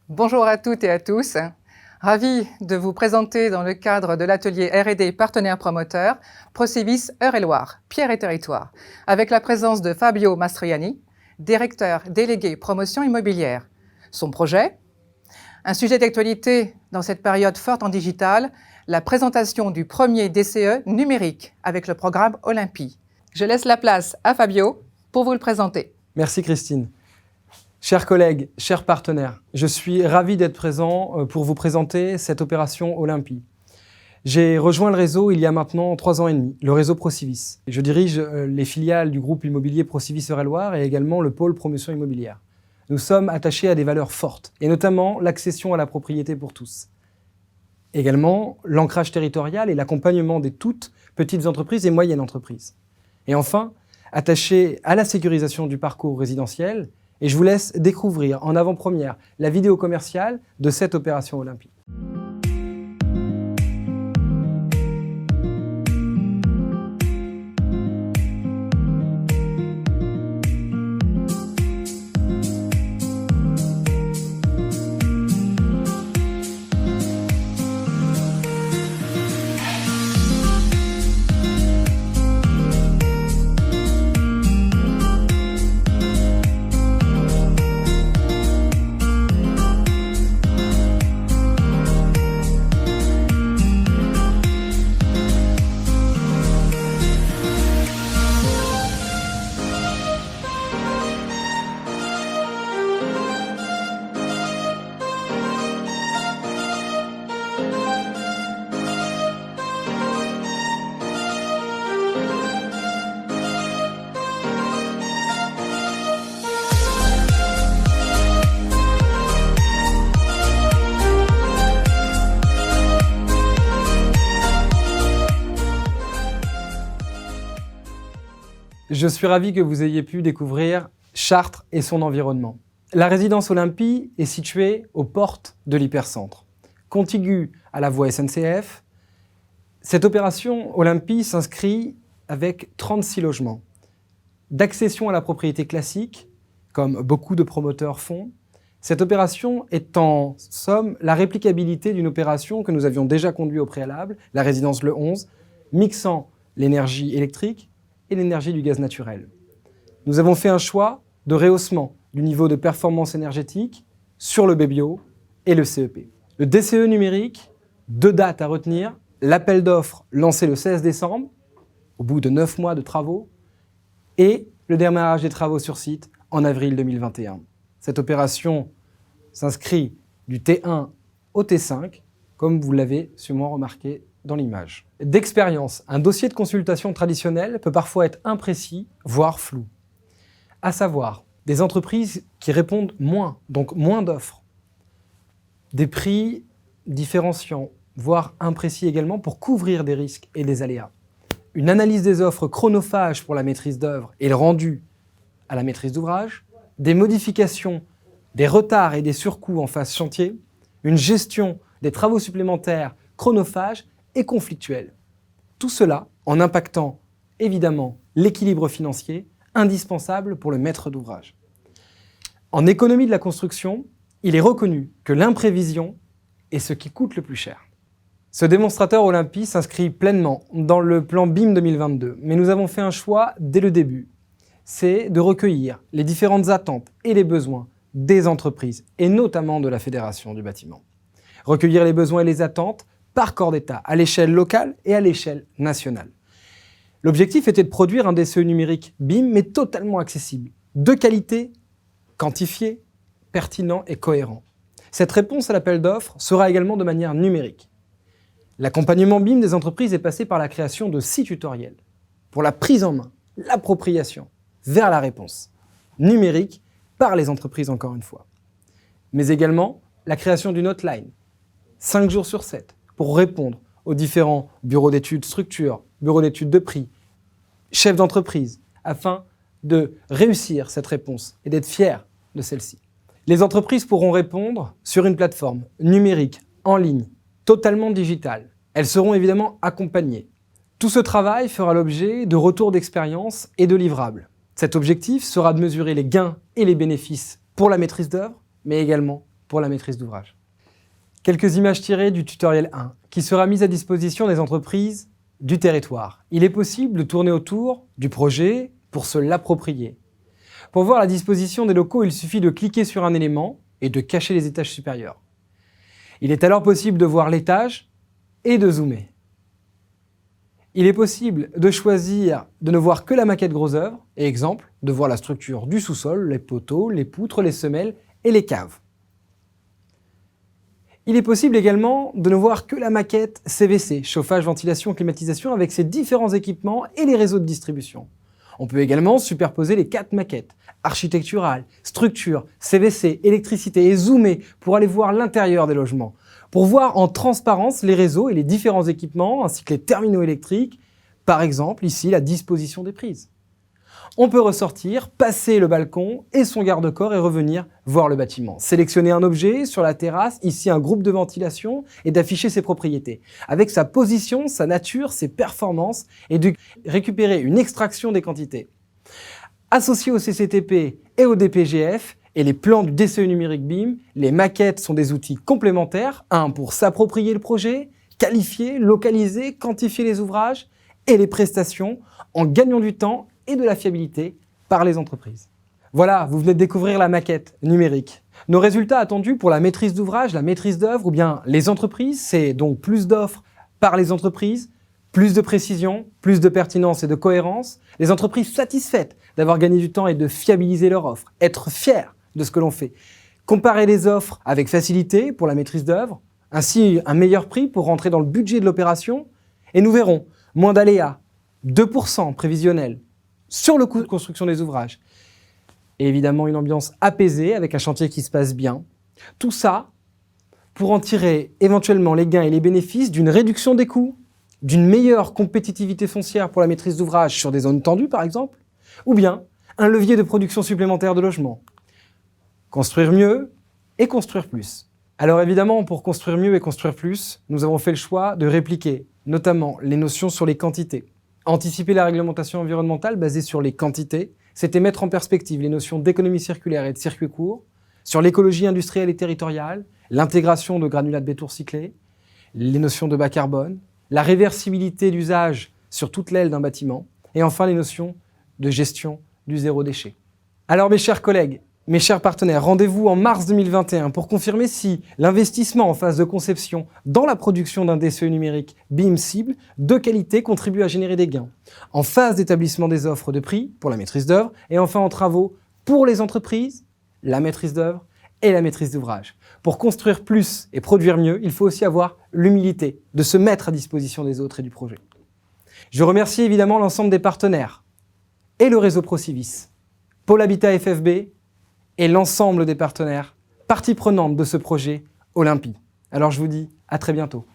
Bonjour à toutes et à tous. Ravi de vous présenter dans le cadre de l'atelier R&D partenaire promoteur Procivis Eure-et-Loire, Pierre et Territoire, avec la présence de Fabio Mastroianni, directeur délégué promotion immobilière. Son projet, un sujet d'actualité dans cette période forte en digital, la présentation du premier DCE numérique avec le programme Olympie. Je laisse la place à Fabio pour vous le présenter. Merci Christine. Chers collègues, chers partenaires, je suis ravi d'être présent pour vous présenter cette opération Olympie. J'ai rejoint le réseau il y a maintenant 3 ans et demi, le réseau Procivis. Je dirige les filiales du groupe immobilier Procivis Eure-et-Loire et également le pôle promotion immobilière. Nous sommes attachés à des valeurs fortes, et notamment l'accession à la propriété pour tous. Également l'ancrage territorial et l'accompagnement des toutes petites entreprises et moyennes entreprises. Et enfin, attachés à la sécurisation du parcours résidentiel. Et je vous laisse découvrir en avant-première la vidéo commerciale de cette opération Olympie. Je suis ravi que vous ayez pu découvrir Chartres et son environnement. La résidence Olympie est située aux portes de l'hypercentre. Contiguë à la voie SNCF, cette opération Olympie s'inscrit avec 36 logements. D'accession à la propriété classique, comme beaucoup de promoteurs font, cette opération est en somme la réplicabilité d'une opération que nous avions déjà conduite au préalable, la résidence Le 11, mixant l'énergie électrique et l'énergie du gaz naturel. Nous avons fait un choix de rehaussement du niveau de performance énergétique sur le BBO et le CEP. Le DCE numérique, 2 dates à retenir, l'appel d'offres lancé le 16 décembre, au bout de 9 mois de travaux, et le démarrage des travaux sur site en avril 2021. Cette opération s'inscrit du T1 au T5, comme vous l'avez sûrement remarqué dans l'image. D'expérience, un dossier de consultation traditionnel peut parfois être imprécis, voire flou. À savoir, des entreprises qui répondent moins, donc moins d'offres. Des prix différenciants, voire imprécis également pour couvrir des risques et des aléas. Une analyse des offres chronophage pour la maîtrise d'œuvre et le rendu à la maîtrise d'ouvrage. Des modifications, des retards et des surcoûts en phase chantier. Une gestion des travaux supplémentaires chronophages et conflictuel. Tout cela en impactant évidemment l'équilibre financier indispensable pour le maître d'ouvrage. En économie de la construction, il est reconnu que l'imprévision est ce qui coûte le plus cher. Ce démonstrateur Olympie s'inscrit pleinement dans le plan BIM 2022, mais nous avons fait un choix dès le début. C'est de recueillir les différentes attentes et les besoins des entreprises, et notamment de la Fédération du bâtiment. Recueillir les besoins et les attentes par corps d'État, à l'échelle locale et à l'échelle nationale. L'objectif était de produire un DCE numérique BIM, mais totalement accessible, de qualité, quantifié, pertinent et cohérent. Cette réponse à l'appel d'offres sera également de manière numérique. L'accompagnement BIM des entreprises est passé par la création de 6 tutoriels pour la prise en main, l'appropriation, vers la réponse numérique par les entreprises encore une fois. Mais également la création d'une hotline, 5 jours sur 7, pour répondre aux différents bureaux d'études structures, bureaux d'études de prix, chefs d'entreprise, afin de réussir cette réponse et d'être fiers de celle-ci. Les entreprises pourront répondre sur une plateforme numérique, en ligne, totalement digitale. Elles seront évidemment accompagnées. Tout ce travail fera l'objet de retours d'expérience et de livrables. Cet objectif sera de mesurer les gains et les bénéfices pour la maîtrise d'œuvre, mais également pour la maîtrise d'ouvrage. Quelques images tirées du tutoriel 1, qui sera mis à disposition des entreprises du territoire. Il est possible de tourner autour du projet pour se l'approprier. Pour voir la disposition des locaux, il suffit de cliquer sur un élément et de cacher les étages supérieurs. Il est alors possible de voir l'étage et de zoomer. Il est possible de choisir de ne voir que la maquette gros œuvre, et exemple, de voir la structure du sous-sol, les poteaux, les poutres, les semelles et les caves. Il est possible également de ne voir que la maquette CVC, chauffage, ventilation, climatisation, avec ses différents équipements et les réseaux de distribution. On peut également superposer les 4 maquettes, architecturale, structure, CVC, électricité, et zoomer pour aller voir l'intérieur des logements, pour voir en transparence les réseaux et les différents équipements, ainsi que les terminaux électriques, par exemple ici la disposition des prises. On peut ressortir, passer le balcon et son garde-corps et revenir voir le bâtiment. Sélectionner un objet sur la terrasse, ici un groupe de ventilation, et d'afficher ses propriétés, avec sa position, sa nature, ses performances, et de récupérer une extraction des quantités. Associé au CCTP et au DPGF, et les plans du DCE numérique BIM, les maquettes sont des outils complémentaires, un pour s'approprier le projet, qualifier, localiser, quantifier les ouvrages et les prestations en gagnant du temps et de la fiabilité par les entreprises. Voilà, vous venez de découvrir la maquette numérique. Nos résultats attendus pour la maîtrise d'ouvrage, la maîtrise d'œuvre ou bien les entreprises, c'est donc plus d'offres par les entreprises, plus de précision, plus de pertinence et de cohérence, les entreprises satisfaites d'avoir gagné du temps et de fiabiliser leur offre, être fiers de ce que l'on fait, comparer les offres avec facilité pour la maîtrise d'œuvre, ainsi un meilleur prix pour rentrer dans le budget de l'opération, et nous verrons moins d'aléas, 2% prévisionnel sur le coût de construction des ouvrages, et évidemment une ambiance apaisée avec un chantier qui se passe bien. Tout ça pour en tirer éventuellement les gains et les bénéfices d'une réduction des coûts, d'une meilleure compétitivité foncière pour la maîtrise d'ouvrage sur des zones tendues par exemple, ou bien un levier de production supplémentaire de logements. Construire mieux et construire plus. Alors évidemment, pour construire mieux et construire plus, nous avons fait le choix de répliquer notamment les notions sur les quantités. Anticiper la réglementation environnementale basée sur les quantités, c'était mettre en perspective les notions d'économie circulaire et de circuit court, sur l'écologie industrielle et territoriale, l'intégration de granulats de béton recyclés, les notions de bas carbone, la réversibilité d'usage sur toute l'aile d'un bâtiment, et enfin les notions de gestion du zéro déchet. Alors mes chers collègues, mes chers partenaires, rendez-vous en mars 2021 pour confirmer si l'investissement en phase de conception dans la production d'un DCE numérique BIM cible de qualité contribue à générer des gains, en phase d'établissement des offres de prix pour la maîtrise d'œuvre, et enfin en travaux pour les entreprises, la maîtrise d'œuvre et la maîtrise d'ouvrage. Pour construire plus et produire mieux, il faut aussi avoir l'humilité de se mettre à disposition des autres et du projet. Je remercie évidemment l'ensemble des partenaires et le réseau Procivis, Pôle Habitat FFB et l'ensemble des partenaires, parties prenantes de ce projet Olympie. Alors je vous dis à très bientôt.